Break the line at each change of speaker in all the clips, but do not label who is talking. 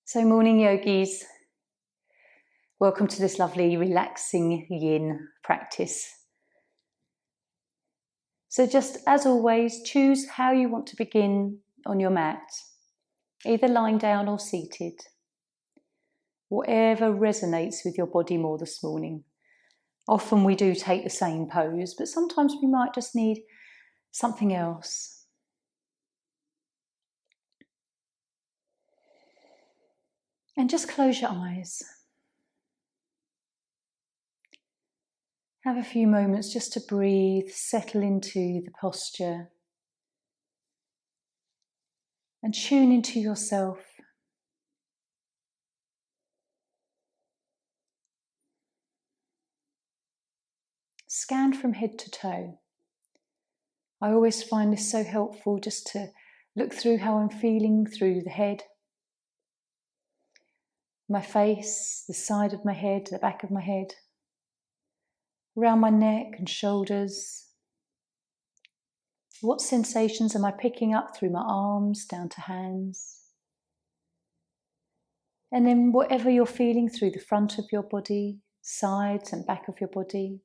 So morning yogis, welcome to this lovely relaxing yin practice. So just as always, choose how you want to begin on your mat, either lying down or seated, whatever resonates with your body more this morning. Often we do take the same pose, but sometimes we might just need something else. And just close your eyes. Have a few moments just to breathe, settle into the posture, and tune into yourself. Scan from head to toe. I always find this so helpful just to look through how I'm feeling through the head, my face, the side of my head, the back of my head, around my neck and shoulders. What sensations am I picking up through my arms down to hands? And then whatever you're feeling through the front of your body, sides and back of your body.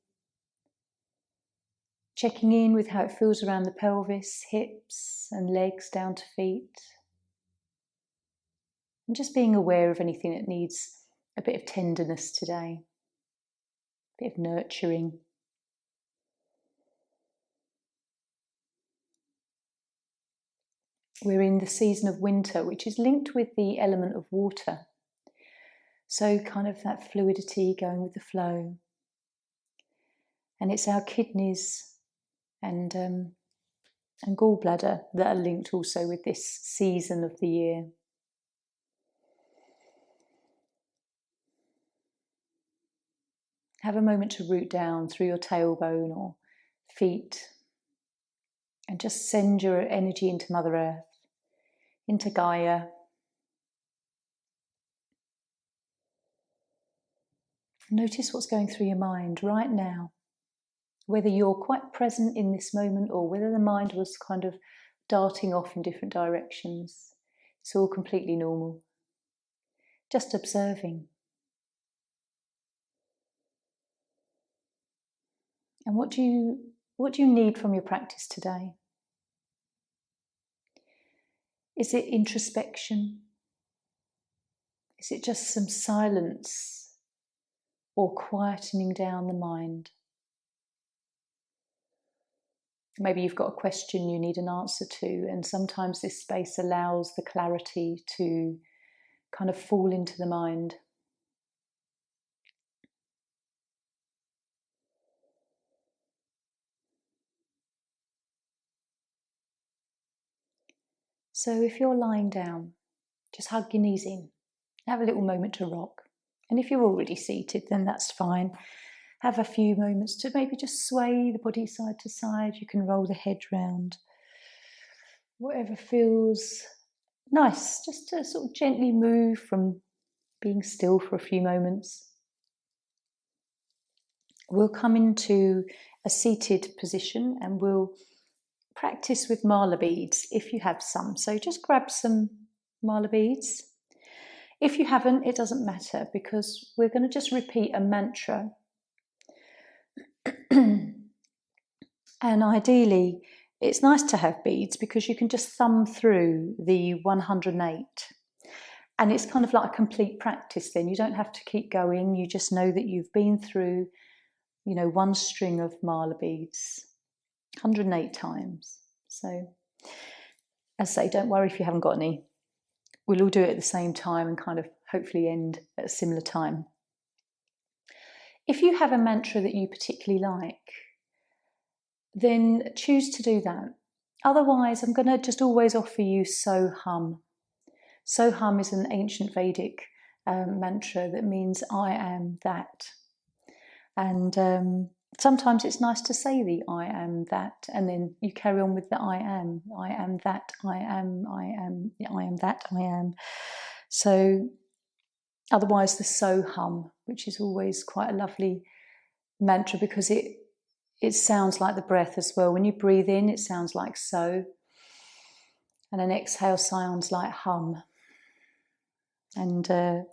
Checking in with how it feels around the pelvis, hips and legs down to feet. And just being aware of anything that needs a bit of tenderness today, a bit of nurturing. We're in the season of winter, which is linked with the element of water. So kind of that fluidity going with the flow. And it's our kidneys and gallbladder that are linked also with this season of the year. Have a moment to root down through your tailbone or feet and just send your energy into Mother Earth, into Gaia. Notice what's going through your mind right now, whether you're quite present in this moment or whether the mind was kind of darting off in different directions. It's all completely normal. Just observing. And what do you need from your practice today? Is it introspection? Is it just some silence or quietening down the mind? Maybe you've got a question you need an answer to, and sometimes this space allows the clarity to kind of fall into the mind. So if you're lying down, just hug your knees in. Have a little moment to rock. And if you're already seated, then that's fine. Have a few moments to maybe just sway the body side to side. You can roll the head round. Whatever feels nice, just to sort of gently move from being still for a few moments. We'll come into a seated position and we'll practice with mala beads if you have some. So just grab some mala beads. If you haven't, it doesn't matter because we're going to just repeat a mantra. And ideally, it's nice to have beads because you can just thumb through the 108. And it's kind of like a complete practice then. You don't have to keep going. You just know that you've been through, one string of mala beads 108 times. So, as I say, don't worry if you haven't got any. We'll all do it at the same time and kind of hopefully end at a similar time. If you have a mantra that you particularly like, then choose to do that. Otherwise, I'm going to just always offer you Soham. Soham is an ancient Vedic mantra that means I am that. And sometimes it's nice to say the I am that, and then you carry on with the I am that, I am that, I am. So otherwise the Soham, which is always quite a lovely mantra because it sounds like the breath as well. When you breathe in, it sounds like so, and an exhale sounds like hum. And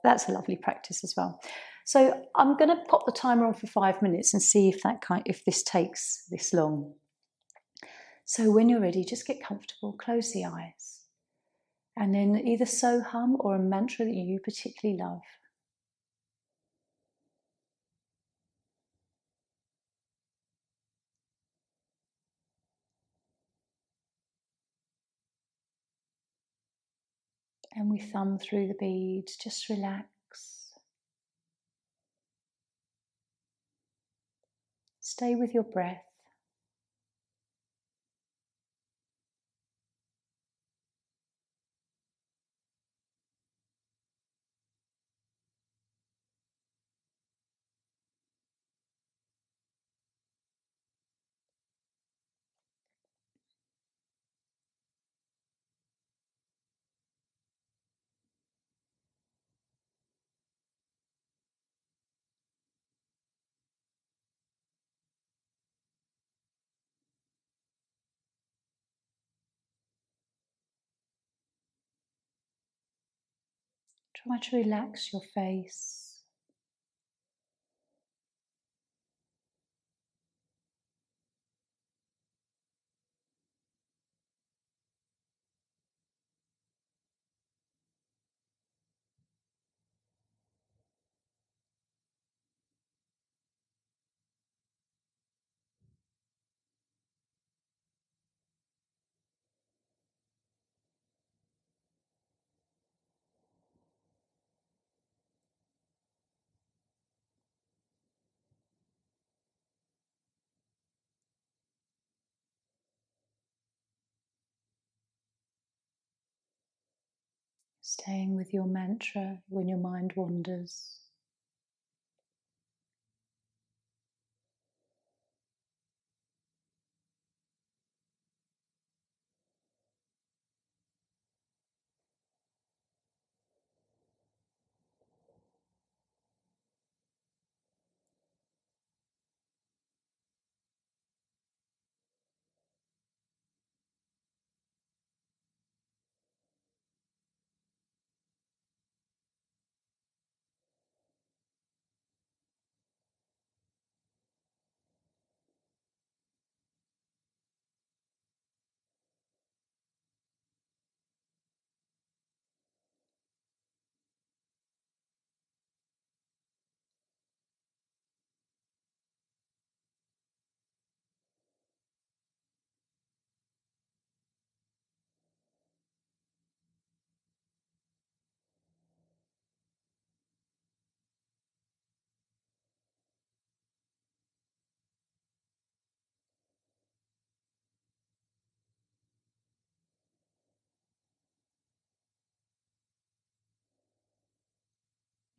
that's a lovely practice as well. So I'm going to pop the timer on for 5 minutes and see if this takes this long. So when you're ready, just get comfortable, close the eyes, and then either Soham or a mantra that you particularly love. And we thumb through the beads, just relax. Stay with your breath. Try to relax your face. Staying with your mantra when your mind wanders.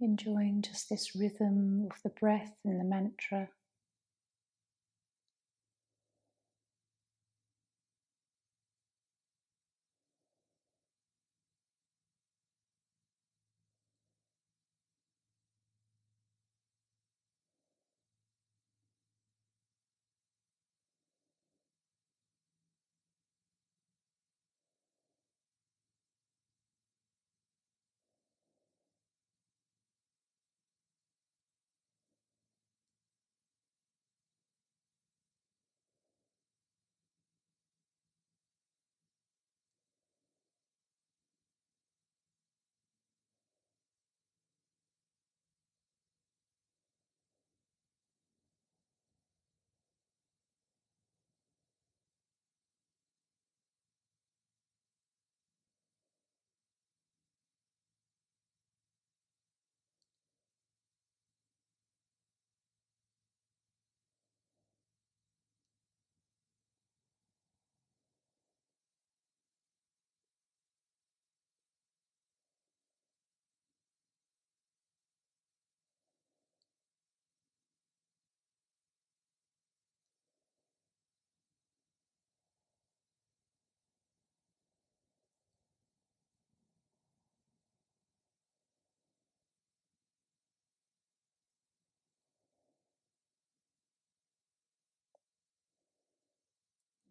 Enjoying just this rhythm of the breath and the mantra.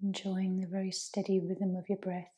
Enjoying the very steady rhythm of your breath.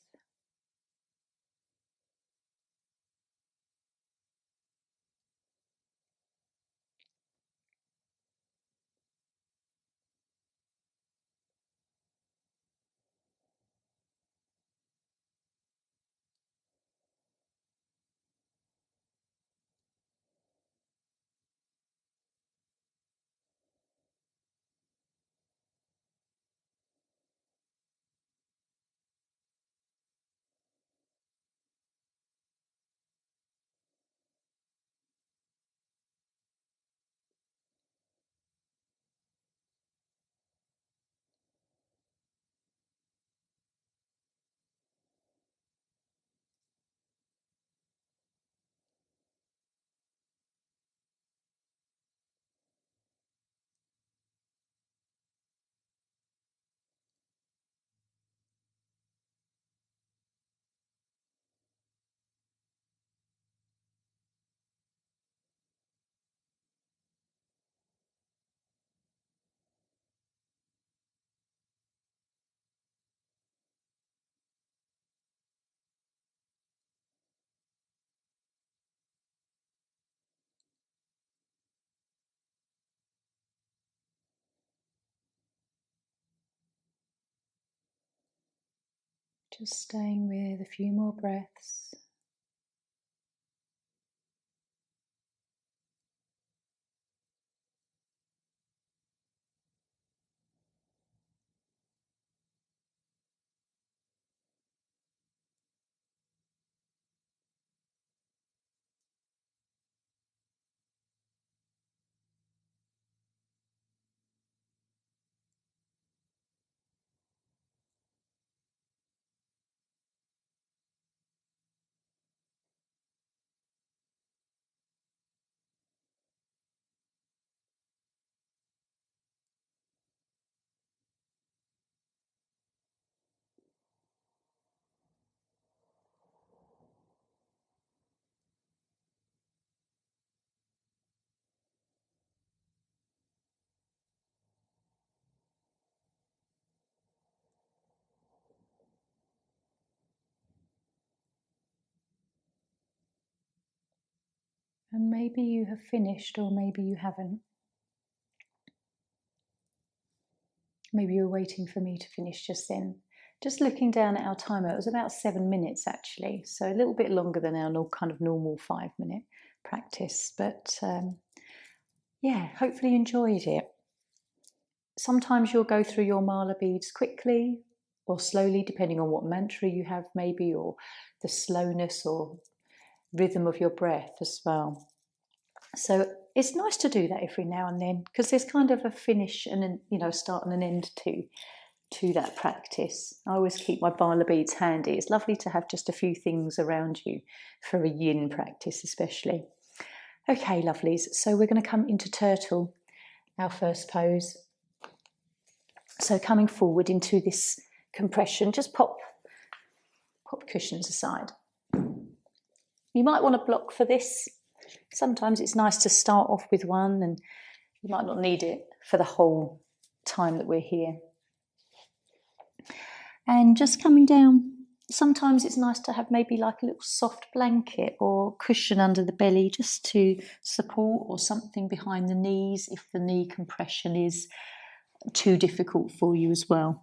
Just staying with a few more breaths. And maybe you have finished, or maybe you haven't. Maybe you were waiting for me to finish just then. Just looking down at our timer, it was about 7 minutes actually, so a little bit longer than our kind of normal 5-minute practice. But yeah, hopefully you enjoyed it. Sometimes you'll go through your mala beads quickly or slowly, depending on what mantra you have maybe, or the slowness or rhythm of your breath as well. So it's nice to do that every now and then, because there's kind of a finish and a start and an end to that practice. I always keep my mala beads handy. It's lovely to have just a few things around you for a yin practice especially. Okay, lovelies, so we're going to come into turtle, our first pose. So coming forward into this compression, just pop cushions aside. You might want to block for this. Sometimes it's nice to start off with one, and you might not need it for the whole time that we're here. And just coming down, sometimes it's nice to have maybe like a little soft blanket or cushion under the belly just to support, or something behind the knees if the knee compression is too difficult for you as well.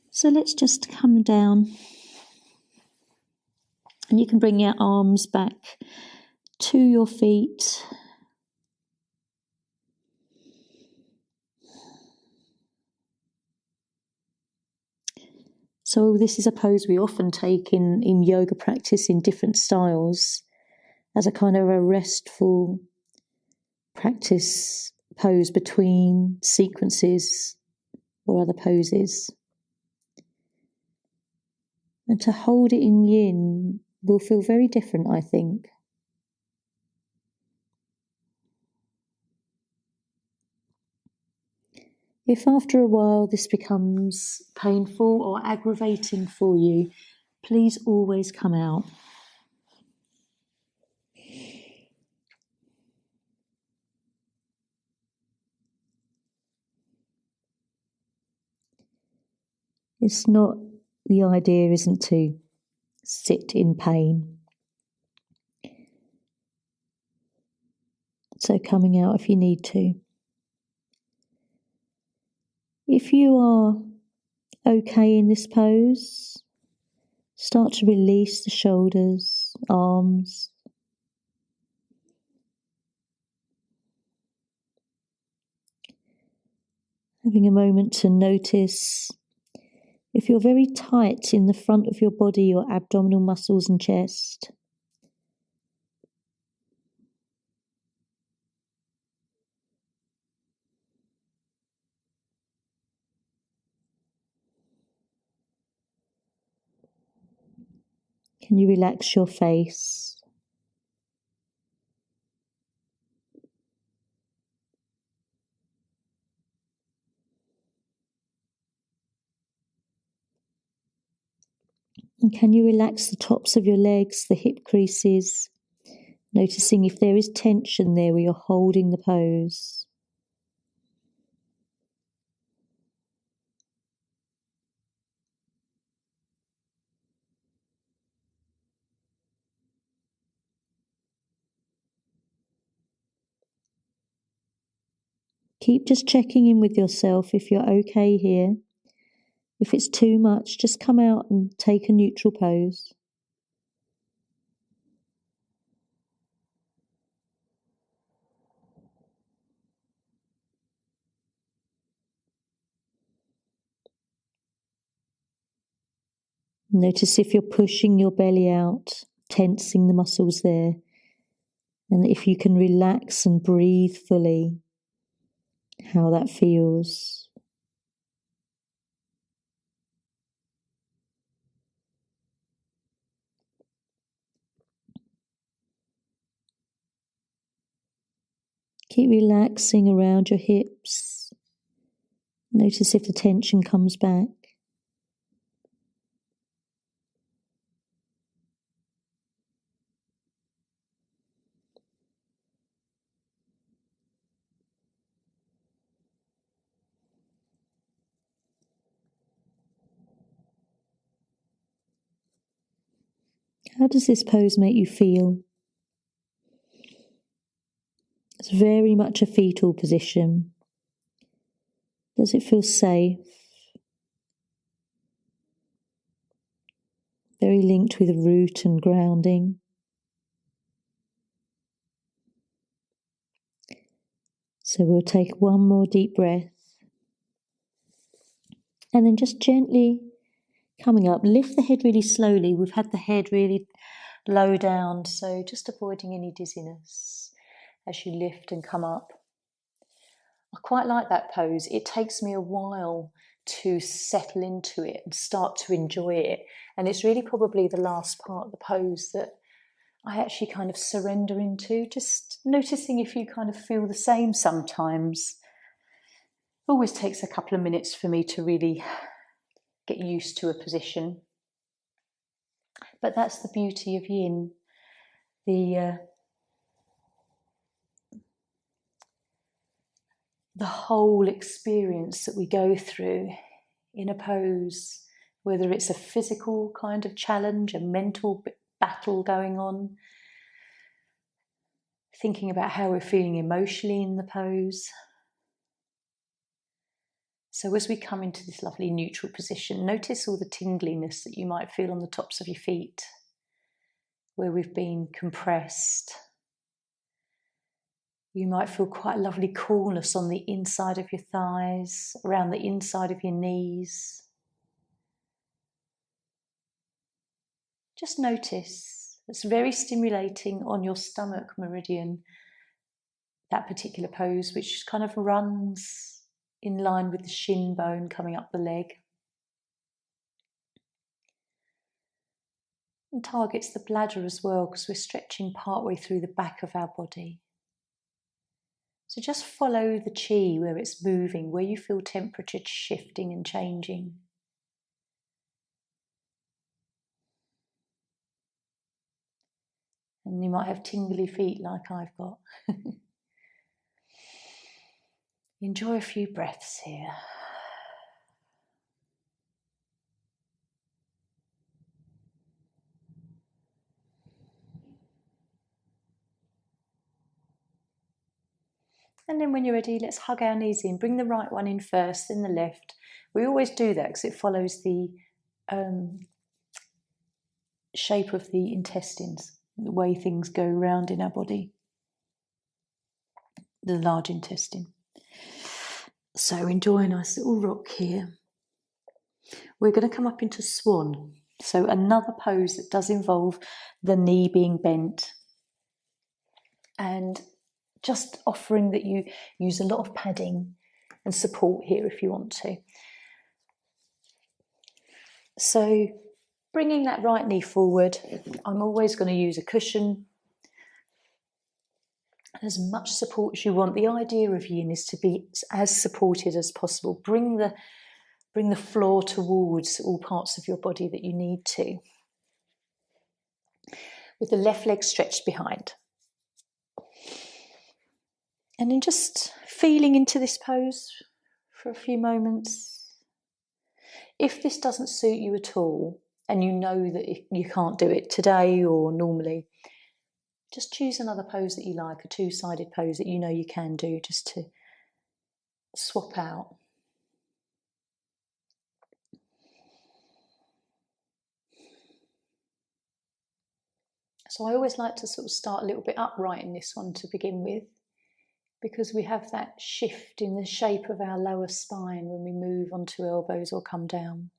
So let's just come down, and you can bring your arms back to your feet. So this is a pose we often take in yoga practice in different styles as a kind of a restful practice pose between sequences or other poses. And to hold it in yin will feel very different, I think. If after a while this becomes painful or aggravating for you, please always come out. It's not, the idea isn't to sit in pain. So coming out if you need to. If you are okay in this pose, start to release the shoulders, arms. Having a moment to notice if you're very tight in the front of your body, your abdominal muscles and chest. Can you relax your face? And can you relax the tops of your legs, the hip creases, noticing if there is tension there where you're holding the pose. Keep just checking in with yourself if you're okay here,
If it's too much, just come out and take a neutral pose. Notice if you're pushing your belly out, tensing the muscles there. And if you can relax and breathe fully, how that feels. Keep relaxing around your hips. Notice if the tension comes back. How does this pose make you feel? It's very much a fetal position. Does it feel safe? Very linked with root and grounding. So we'll take one more deep breath. And then just gently coming up, lift the head really slowly. We've had the head really low down, so just avoiding any dizziness as you lift and come up. I quite like that pose. It takes me a while to settle into it and start to enjoy it. And it's really probably the last part of the pose that I actually kind of surrender into, just noticing if you kind of feel the same sometimes. It always takes a couple of minutes for me to really get used to a position. But that's the beauty of yin. The whole experience that we go through in a pose, whether it's a physical kind of challenge, a mental battle going on, thinking about how we're feeling emotionally in the pose. So as we come into this lovely neutral position, notice all the tingliness that you might feel on the tops of your feet, where we've been compressed. You might feel quite a lovely coolness on the inside of your thighs, around the inside of your knees. Just notice. It's very stimulating on your stomach meridian, that particular pose, which kind of runs in line with the shin bone coming up the leg. And targets the bladder as well, because we're stretching partway through the back of our body. So just follow the chi where it's moving, where you feel temperature shifting and changing. And you might have tingly feet like I've got. Enjoy a few breaths here. And then when you're ready, let's hug our knees in. Bring the right one in first, then the left. We always do that because it follows the shape of the intestines, the way things go around in our body, the large intestine. So enjoy a nice little rock here. We're going to come up into swan. So another pose that does involve the knee being bent. And just offering that you use a lot of padding and support here if you want to. So bringing that right knee forward, I'm always going to use a cushion. As much support as you want. The idea of yin is to be as supported as possible. Bring the floor towards all parts of your body that you need to. With the left leg stretched behind. And then just feeling into this pose for a few moments. If this doesn't suit you at all, and you know that you can't do it today or normally, just choose another pose that you like, a two-sided pose that you know you can do, just to swap out.
So I always like to sort of start a little bit upright in this one to begin with, because we have that shift in the shape of our lower spine when we move onto elbows or come down.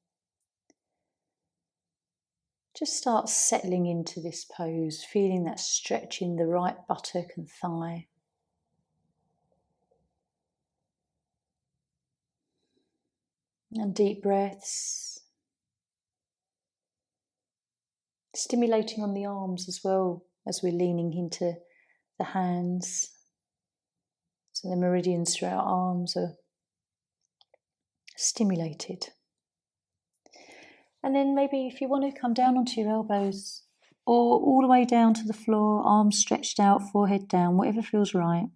Just start settling into this pose, feeling that stretch in the right buttock and thigh. And deep breaths. Stimulating on the arms as well as we're leaning into the hands. So the meridians through our arms are stimulated. And then maybe if you want to come down onto your elbows or all the way down to the floor, arms stretched out, forehead down, whatever feels right.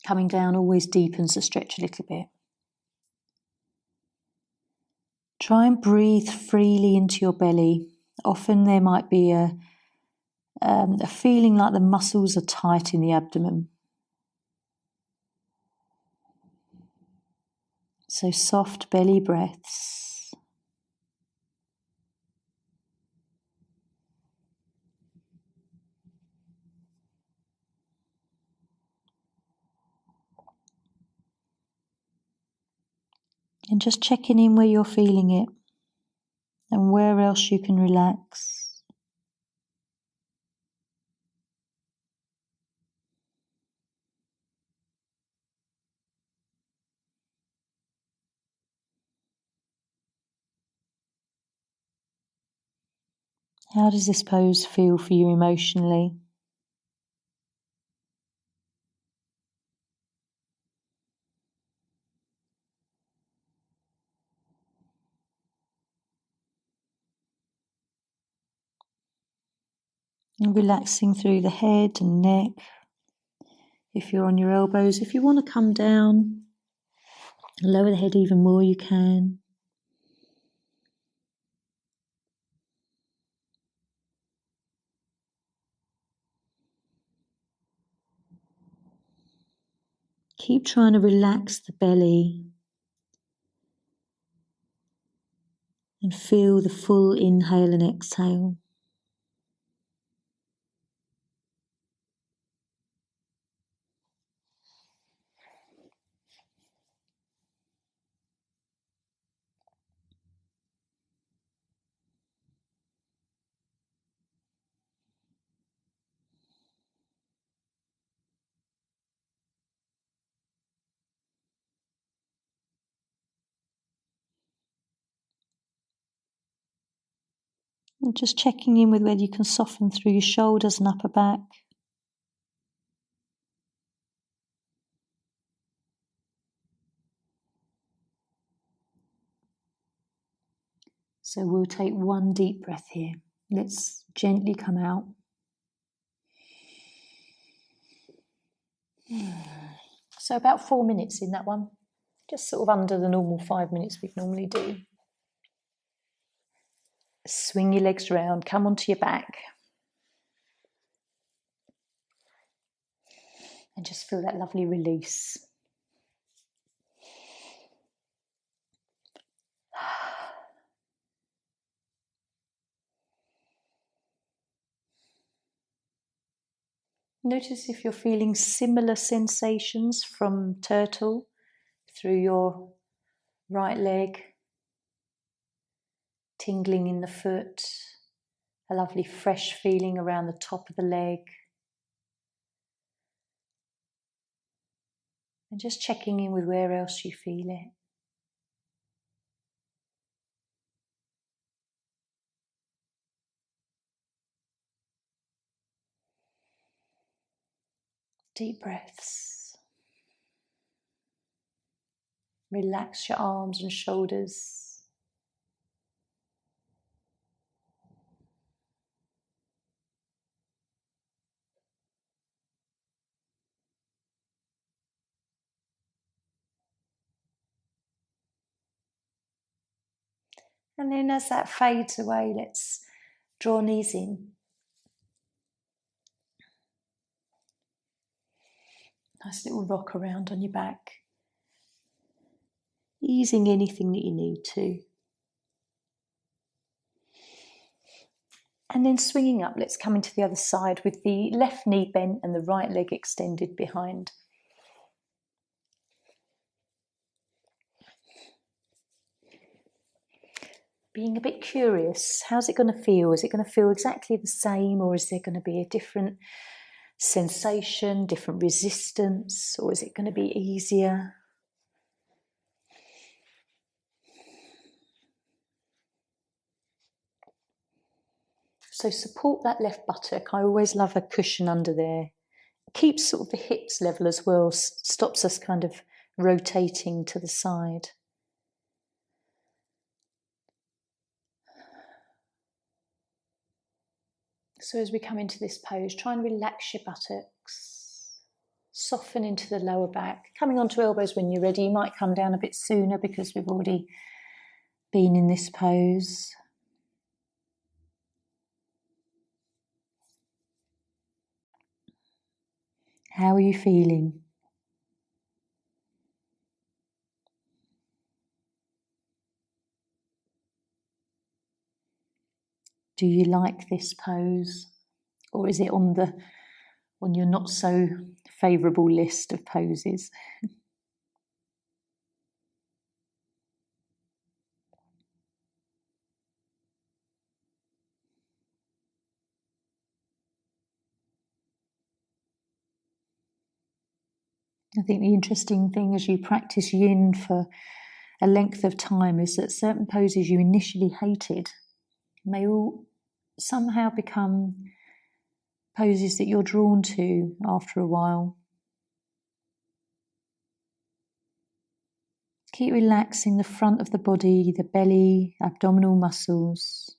Coming down always deepens the stretch a little bit. Try and breathe freely into your belly. Often there might be a feeling like the muscles are tight in the abdomen. So soft belly breaths. And just checking in where you're feeling it and where else you can relax. How does this pose feel for you emotionally? And relaxing through the head and neck. If you're on your elbows, if you want to come down, lower the head even more, you can. Keep trying to relax the belly and feel the full inhale and exhale. And just checking in with whether you can soften through your shoulders and upper back. So we'll take one deep breath here. Let's gently come out. So about 4 minutes in that one. Just sort of under the normal 5 minutes we normally do. Swing your legs around, come onto your back. And just feel that lovely release. Notice if you're feeling similar sensations from turtle through your right leg, tingling in the foot, a lovely fresh feeling around the top of the leg. And just checking in with where else you feel it. Deep breaths. Relax your arms and shoulders. And then as that fades away, let's draw knees in. Nice little rock around on your back. Easing anything that you need to. And then swinging up, let's come into the other side with the left knee bent and the right leg extended behind. Being a bit curious, how's it going to feel? Is it going to feel exactly the same, or is there going to be a different sensation, different resistance, or is it going to be easier? So support that left buttock. I always love a cushion under there. Keeps sort of the hips level as well, stops us kind of rotating to the side. So as we come into this pose, try and relax your buttocks, soften into the lower back, coming onto elbows when you're ready. You might come down a bit sooner because we've already been in this pose. How are you feeling? Do you like this pose, or is it on your not so favourable list of poses? I think the interesting thing as you practice yin for a length of time is that certain poses you initially hated may all somehow become poses that you're drawn to after a while. Keep relaxing the front of the body, the belly, abdominal muscles.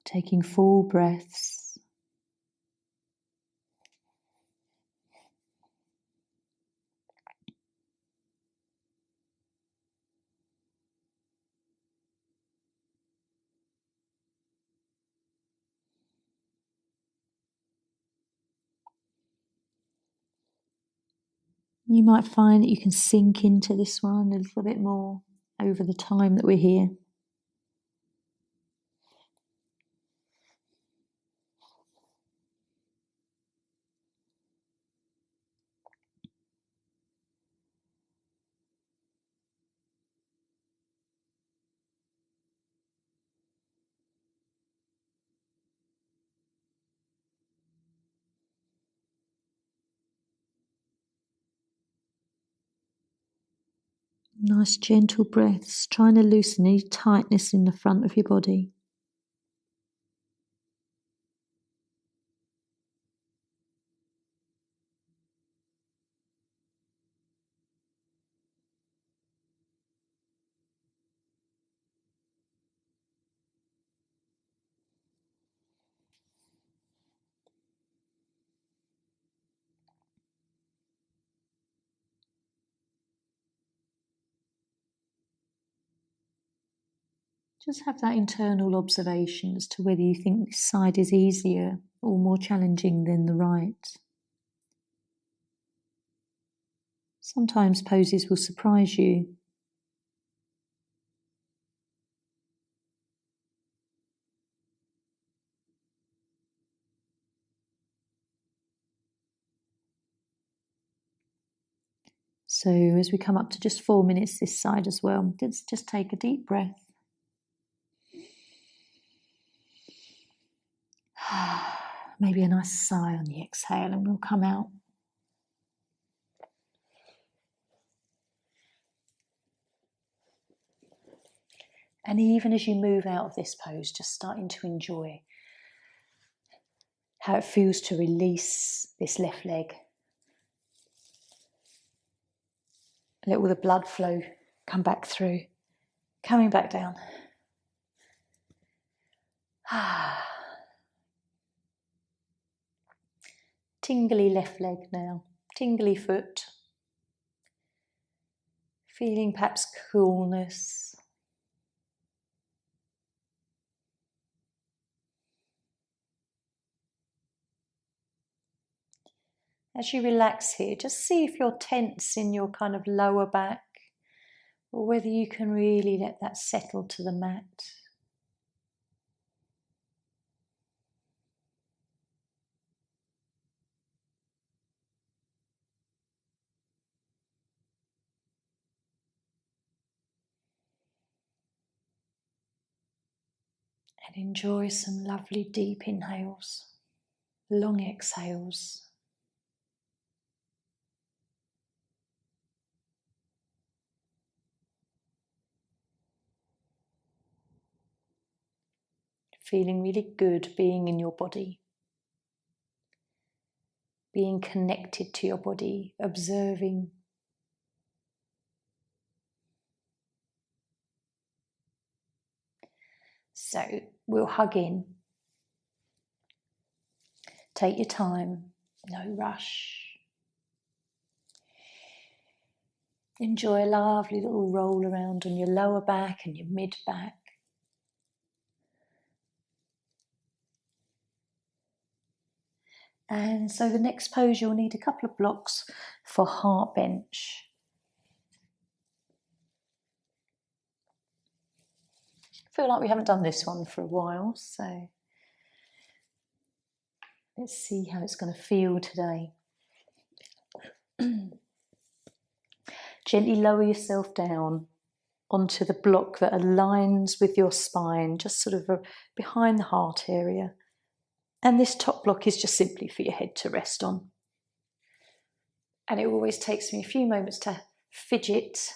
Taking full breaths. You might find that you can sink into this one a little bit more over the time that we're here. Nice gentle breaths, trying to loosen any tightness in the front of your body. Just have that internal observation as to whether you think this side is easier or more challenging than the right. Sometimes poses will surprise you. So as we come up to just 4 minutes this side as well, let's just take a deep breath. Maybe a nice sigh on the exhale, and we'll come out. And even as you move out of this pose, just starting to enjoy how it feels to release this left leg. Let all the blood flow come back through, coming back down. Tingly left leg now, tingly foot. Feeling perhaps coolness. As you relax here, just see if you're tense in your kind of lower back,
or whether you can really let that settle to the mat. And enjoy some lovely deep inhales, long exhales. Feeling really good being in your body, being connected to your body, observing. So we'll hug in. Take your time, no rush. Enjoy a lovely little roll around on your lower back and your mid back. And so the next pose, you'll need a couple of blocks for heart bench. I feel like we haven't done this one for a while, so let's see how it's going to feel today. Gently lower yourself down onto the block that aligns with your spine, just sort of behind the heart area. And this top block is just simply for your head to rest on. And it always takes me a few moments to fidget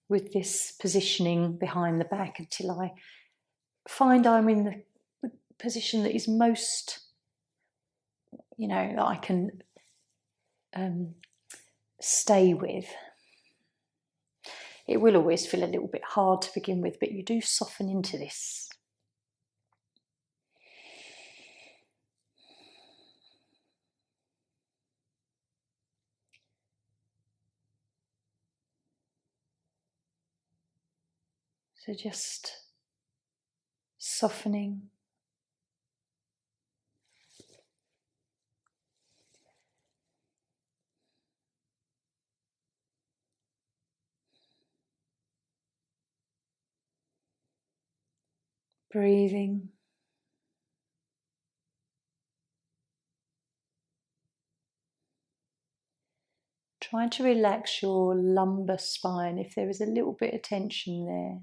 with this positioning behind the back until I find I'm in the position that is most, that I can stay with. It will always feel a little bit hard to begin with, but you do soften into this. So just softening. Breathing. Trying to relax your lumbar spine if there is a little bit of tension there.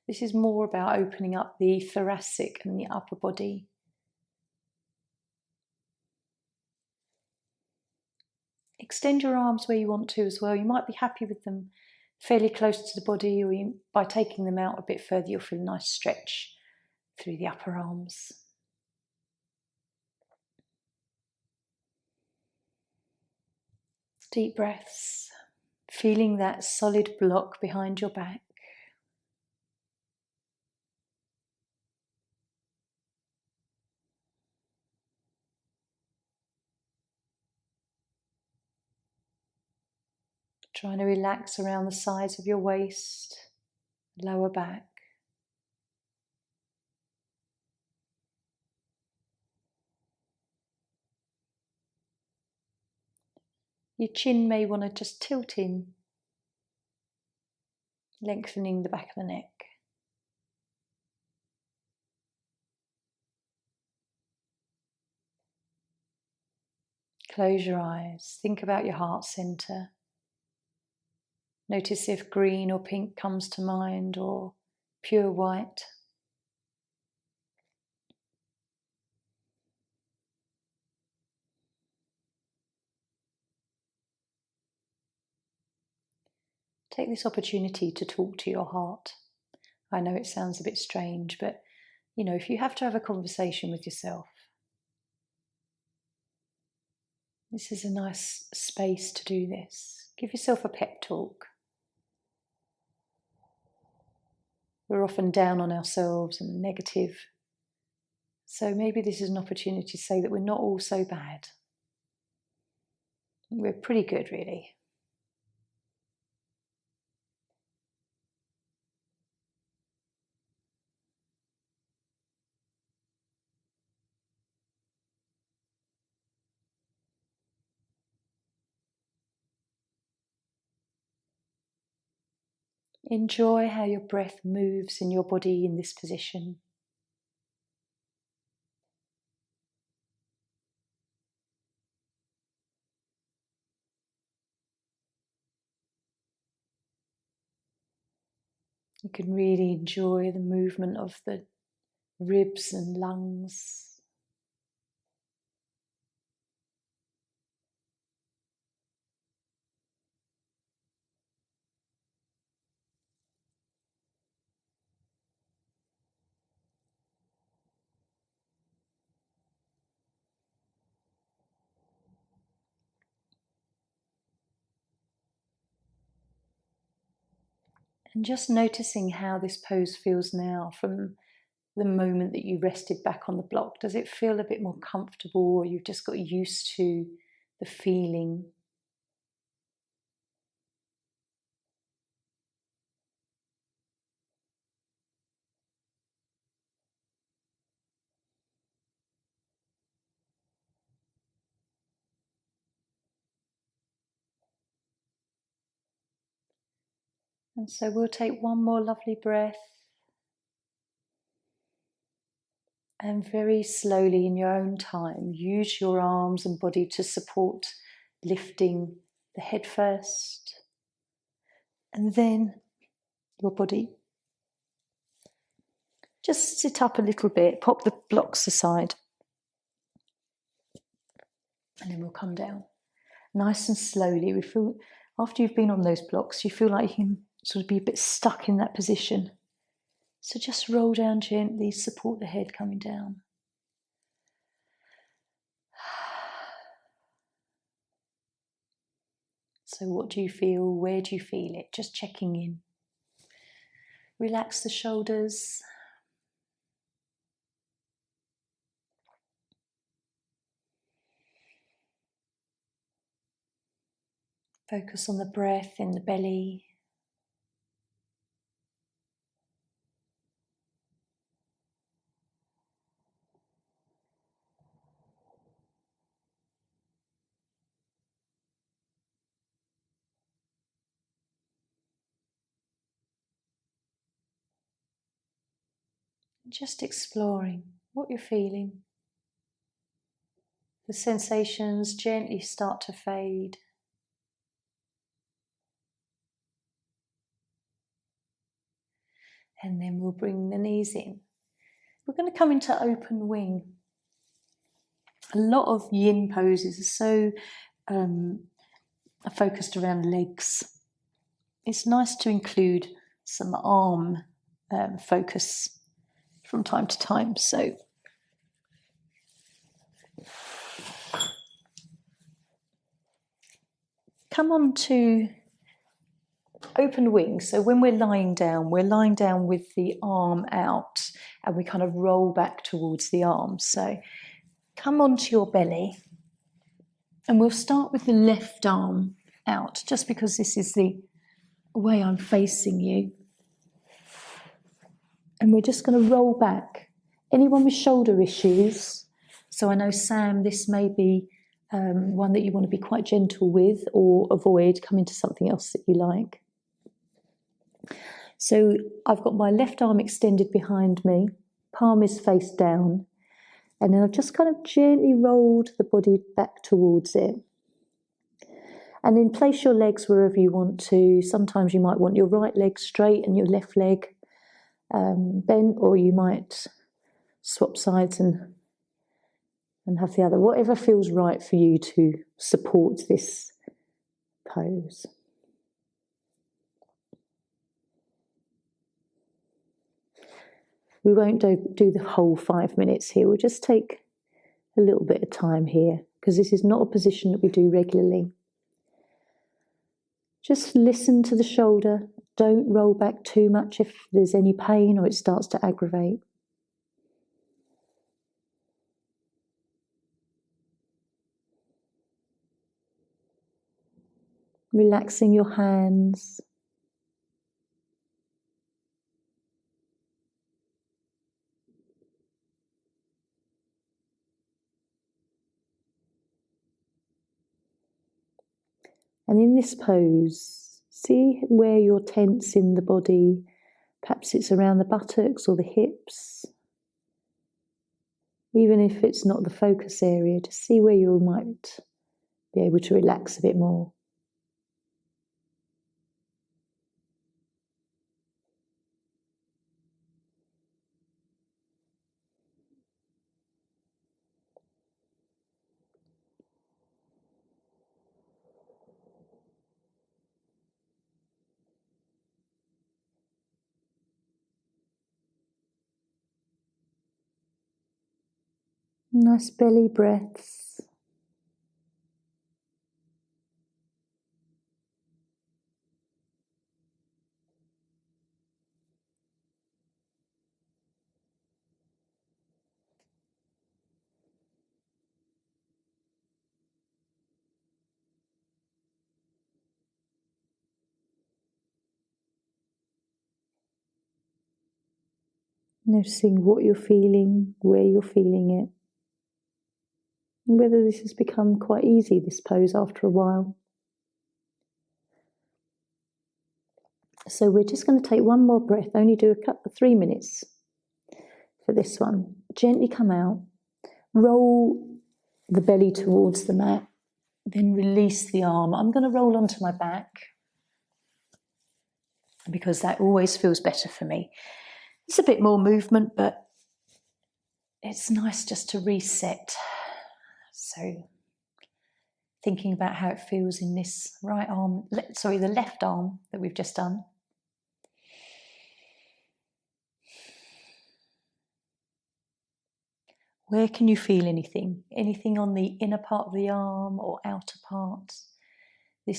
This is more about opening up the thoracic and the upper body. Extend your arms where you want to as well. You might be happy with them fairly close to the body, or by taking them out a bit further, you'll feel a nice stretch through the upper arms. Deep breaths, feeling that solid block behind your back. Trying to relax around the sides of your waist, lower back. Your chin may want to just tilt in, lengthening the back of the neck. Close your eyes, think about your heart center. Notice if green or pink comes to mind, or pure white. Take this opportunity to talk to your heart. I know it sounds a bit strange, but if you have to have a conversation with yourself, this is a nice space to do this. Give yourself a pep talk. We're often down on ourselves and negative. So maybe this is an opportunity to say that we're not all so bad. We're pretty good, really.
Enjoy how your breath moves in your body in this position. You can really enjoy the movement of the ribs and lungs. And just noticing how this pose feels now from the moment that you rested back on the block. Does it feel a bit more comfortable, or you've just got used to the feeling? And so we'll take one more lovely breath. And very slowly, in your own time, use your arms and body to support lifting the head first, and then your body. Just sit up a little bit, pop the blocks aside, and then we'll come down. Nice and slowly. We feel, after you've been on those blocks, you feel like you can sort of be a bit stuck in that position. So just roll down gently, support the head coming down. So what do you feel? Where do you feel it? Just checking in. Relax the shoulders. Focus on the breath in the belly. Just exploring what you're feeling. The sensations gently start to fade. And then we'll bring the knees in. We're going to come into open wing. A lot of yin poses are so focused around legs. It's nice to include some arm focus from time to time. So come on to open wing. So when we're lying down with the arm out, and we kind of roll back towards the arm. So come onto your belly, and we'll start with the left arm out, just because this is the way I'm facing you. And we're just going to roll back. Anyone with shoulder issues, so I know Sam, this may be one that you want to be quite gentle with, or avoid, come into something else that you like. So I've got my left arm extended behind me, palm is face down, and then I've just kind of gently rolled the body back towards it. And then place your legs wherever you want to. Sometimes you might want your right leg straight and your left leg bent, or you might swap sides and have the other. Whatever feels right for you to support this pose. We won't do the whole 5 minutes here. We'll just take a little bit of time here, because this is not a position that we do regularly. Just listen to the shoulder. Don't roll back too much if there's any pain or it starts to aggravate. Relaxing your hands. And in this pose,
See where you're tense in the body. Perhaps it's around the buttocks or the hips. Even if it's not the focus area, just see where you might be able to relax a bit more. Nice belly breaths. Noticing what you're feeling, where you're feeling it, and whether this has become quite easy, this pose, after a while. So we're just going to take one more breath, only do 3 minutes for this one. Gently come out, roll the belly towards the mat, then release the arm. I'm going to roll onto my back because that always feels better for me. It's a bit more movement, but it's nice just to reset. So thinking about how it feels in this the left arm that we've just done. Where can you feel anything? Anything on the inner part of the arm or outer parts? The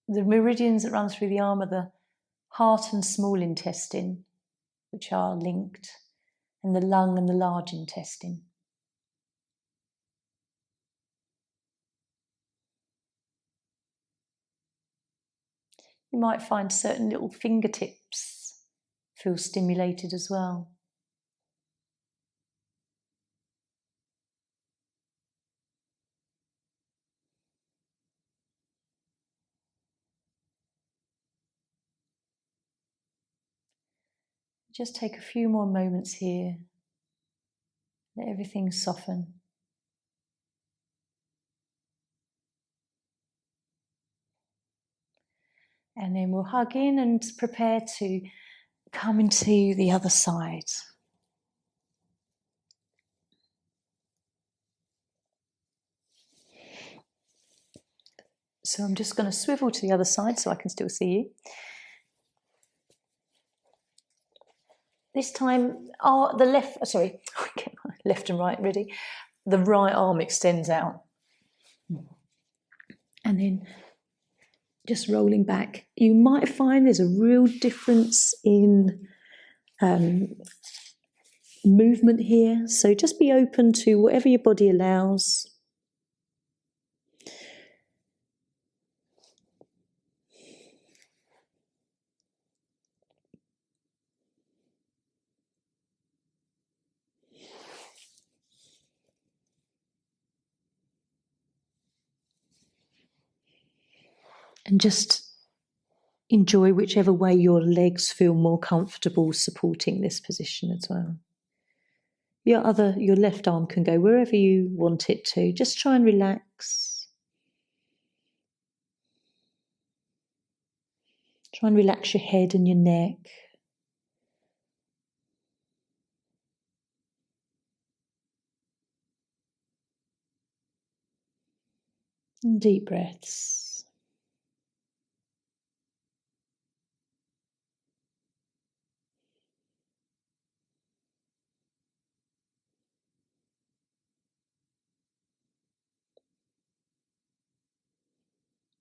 meridians that run through the arm are the heart and small intestine, which are linked, and the lung and the large intestine. You might find certain little fingertips feel stimulated as well. Just take a few more moments here. Let everything soften. And then we'll hug in and prepare to come into the other side. So I'm just going to swivel to the other side so I can still see you. This time, get my left and right ready. The right arm extends out. And then just rolling back. You might find there's a real difference in movement here. So just be open to whatever your body allows. And just enjoy whichever way your legs feel more comfortable supporting this position as well. Your left arm can go wherever you want it to. Just try and relax. Try and relax your head and your neck. And deep breaths.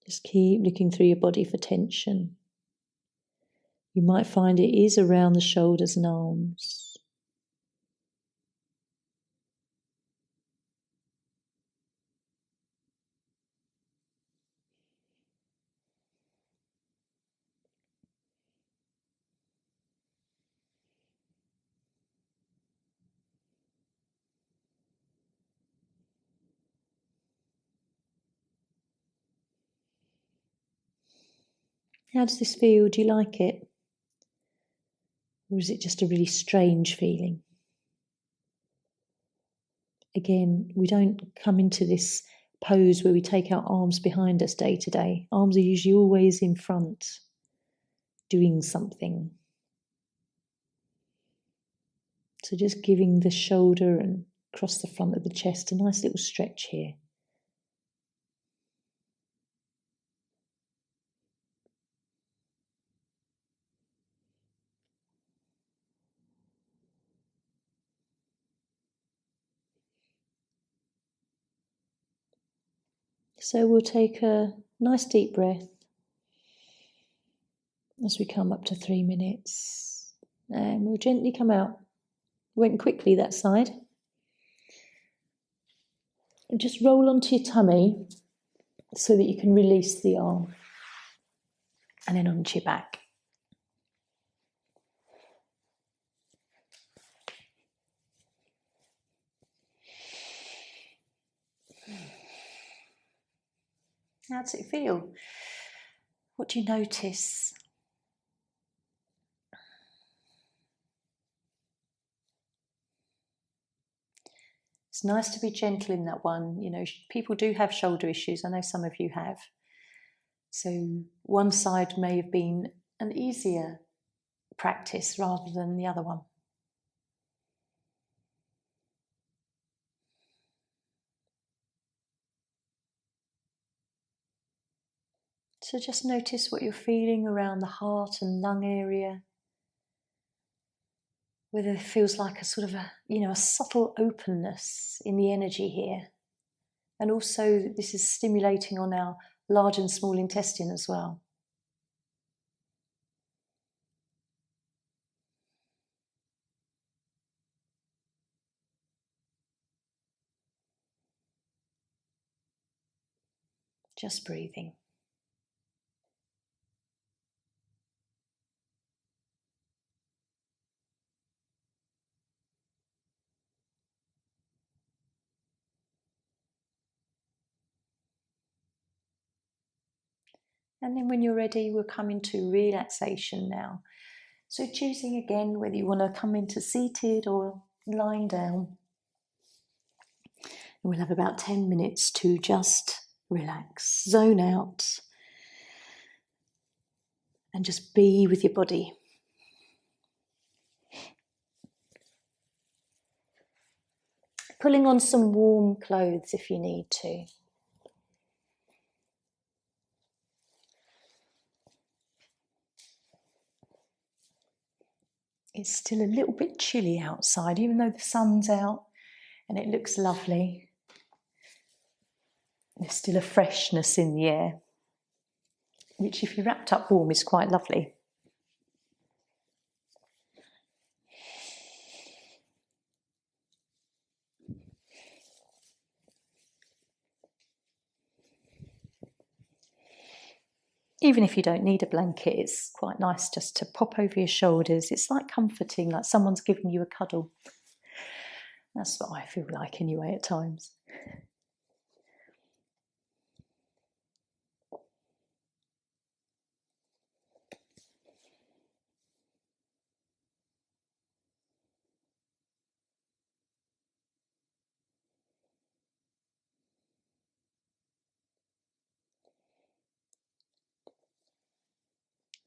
Just keep looking through your body for tension. You might find it is around the shoulders and arms. How does this feel? Do you like it? Or is it just a really strange feeling? Again, we don't come into this pose where we take our arms behind us day to day. Arms are usually always in front, doing something. So just giving the shoulder and across the front of the chest a nice little stretch here. So we'll take a nice deep breath as we come up to 3 minutes, and we'll gently come out. Went quickly that side. And just roll onto your tummy so that you can release the arm, and then onto your back. How does it feel? What do you notice? It's nice to be gentle in that one. You know, people do have shoulder issues. I know some of you have. So one side may have been an easier practice rather than the other one. So just notice what you're feeling around the heart and lung area. Whether it feels like a sort of a subtle openness in the energy here. And also this is stimulating on our large and small intestine as well. Just breathing. And then when you're ready, we'll come into relaxation now. So choosing again whether you want to come into seated or lying down. And we'll have about 10 minutes to just relax, zone out, and just be with your body. Pulling on some warm clothes if you need to. It's still a little bit chilly outside, even though the sun's out and it looks lovely. There's still a freshness in the air, which if you're wrapped up warm is quite lovely. Even if you don't need a blanket, it's quite nice just to pop over your shoulders. It's like comforting, like someone's giving you a cuddle. That's what I feel like anyway at times.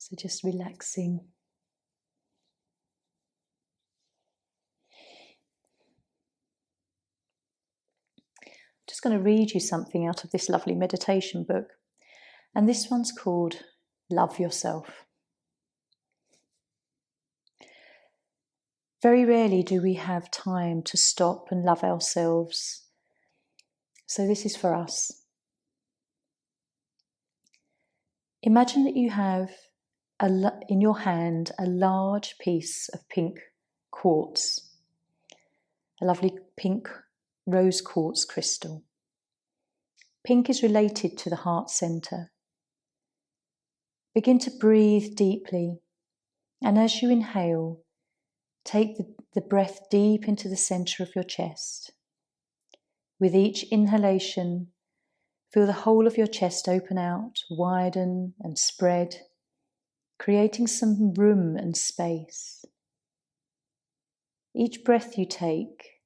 So just relaxing. Just going to read you something out of this lovely meditation book. And this one's called Love Yourself. Very rarely do we have time to stop and love ourselves. So this is for us. Imagine that you have in your hand a large piece of pink quartz, a lovely pink rose quartz crystal. Pink is related to the heart center. Begin to breathe deeply, and as you inhale, take the breath deep into the center of your chest. With each inhalation, feel the whole of your chest open out, widen and spread.
creating some room and space. Each breath you take,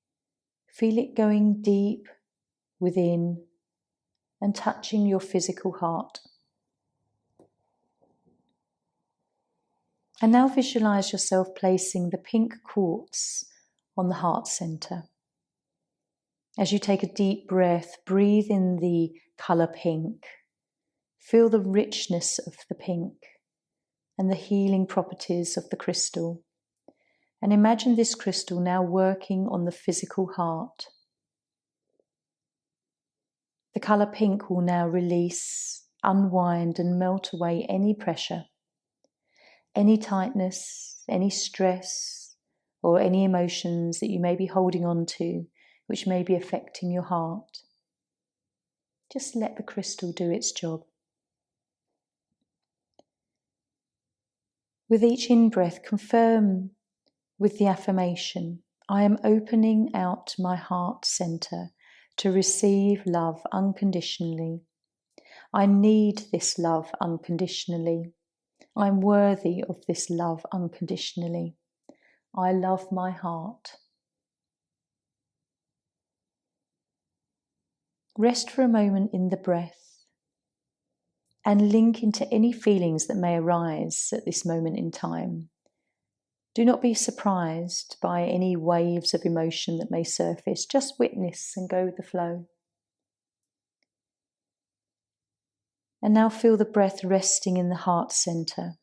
feel it going deep within and touching your physical heart. And now visualize yourself placing the pink quartz on the heart center. As you take a deep breath, breathe in the color pink. Feel the richness of the pink and the healing properties of the crystal. And imagine this crystal now working on the physical heart. The color pink will now release, unwind, and melt away any pressure, any tightness, any stress, or any emotions that you may be holding on to, which may be affecting your heart. Just let the crystal do its job. With each in-breath, confirm with the affirmation, I am opening out my heart center to receive love unconditionally. I need this love unconditionally. I'm worthy of this love unconditionally. I love my heart. Rest for a moment in the breath and link into any feelings that may arise at this moment in time. Do not be surprised by any waves of emotion that may surface. Just witness and go with the flow. And now feel the breath resting in the heart center.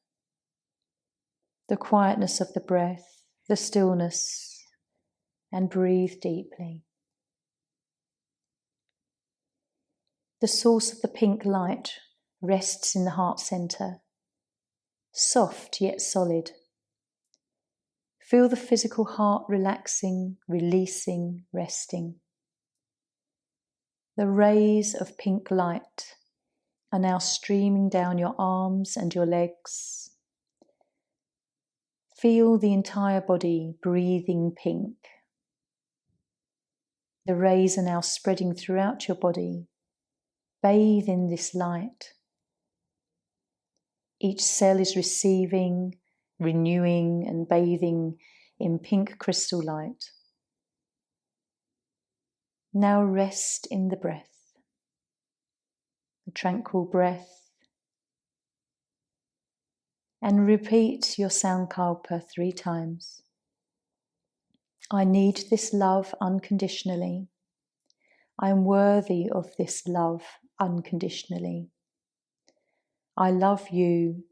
The quietness of the breath, the stillness, and breathe deeply. The source of the pink light rests in the heart center, soft yet solid. Feel the physical heart relaxing, releasing, resting. The rays of pink light are now streaming down your arms and your legs. Feel the entire body breathing pink. The rays are now spreading throughout your body. Bathe in this light. Each cell is receiving, renewing, and bathing in pink crystal light. Now rest in the breath. A tranquil breath. And repeat your Sankalpa 3 times. I need this love unconditionally. I am worthy of this love unconditionally. I love you,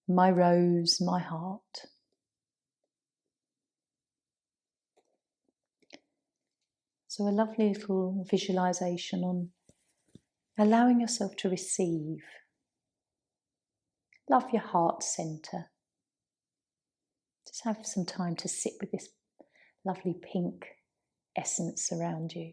my rose, my heart. So a lovely little visualization on allowing yourself to receive. Love your heart center. Just have some time to sit with this lovely pink essence around you.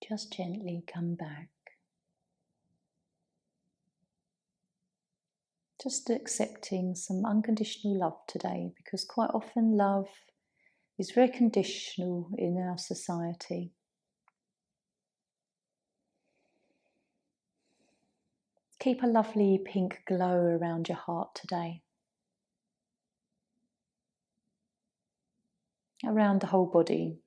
Just gently come back. Just accepting some unconditional love today, because quite often love is very conditional in our society. Keep a lovely pink glow around your heart today, around the whole body.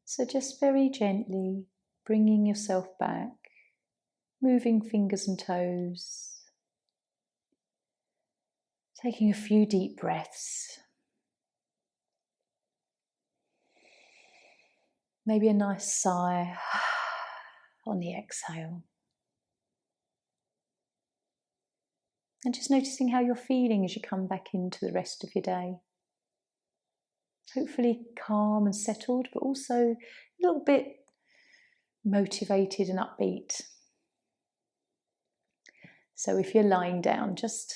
So just very gently bringing yourself back, moving fingers and toes, taking a few deep breaths. Maybe a nice sigh on the exhale. And just noticing how you're feeling as you come back into the rest of your day. Hopefully calm and settled, but also a little bit motivated and upbeat. So if you're lying down, just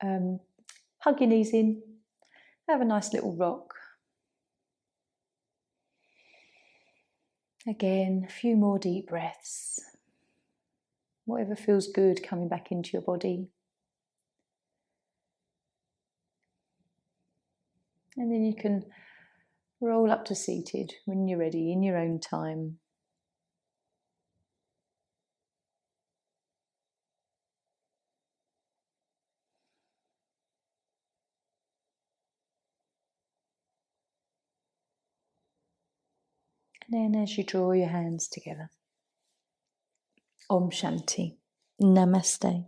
hug your knees in, have a nice little rock. Again, a few more deep breaths. Whatever feels good coming back into your body. And then you can roll up to seated when you're ready, in your own time. And then as you draw your hands together, Om Shanti.
Namaste.